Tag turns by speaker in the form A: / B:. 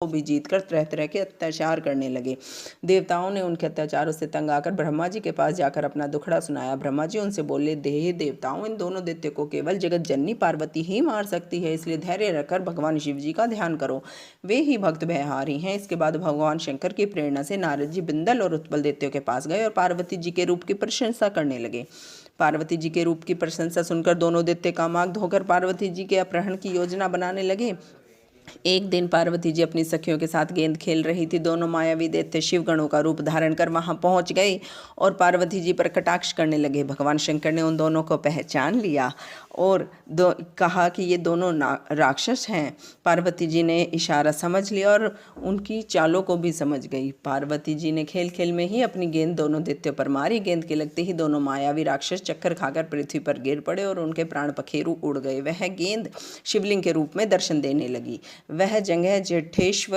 A: को भी जीतकर तरह तरह के अत्याचार करने लगे। देवताओं ने उनके अत्याचारों से तंग आकर ब्रह्मा जी के पास जाकर अपना दुखड़ा सुनाया। ब्रह्मा जी उनसे बोले, हे देवताओं, इन दोनों दैत्यों को केवल जगत जननी पार्वती ही मार सकती है, इसलिए धैर्य रखकर भगवान शिव जी का ध्यान करो, वे ही भक्त भयहारी हैं। इसके बाद भगवान शंकर की प्रेरणा से नारद जी बिंदल और उत्पल दैत्यों के पास गए और पार्वती जी के रूप की प्रशंसा करने लगे। पार्वती जी के रूप की प्रशंसा सुनकर दोनों दैत्य कामाक्रोध धोकर पार्वती जी के अपहरण की योजना बनाने लगे। एक दिन पार्वती जी अपनी सखियों के साथ गेंद खेल रही थी। दोनों मायावी दैत्य शिवगणों का रूप धारण कर वहां पहुंच गए और पार्वती जी पर कटाक्ष करने लगे। भगवान शंकर ने उन दोनों को पहचान लिया और कहा कि ये दोनों राक्षस हैं। पार्वती जी ने इशारा समझ लिया और उनकी चालों को भी समझ गई। पार्वती जी ने खेल खेल में ही अपनी गेंद दोनों दैत्यों पर मारी। गेंद के लगते ही दोनों मायावी राक्षस चक्कर खाकर पृथ्वी पर गिर पड़े और उनके प्राण पखेरु उड़ गए। वह गेंद शिवलिंग के रूप में दर्शन देने लगी। वह जगह जेठेश्वर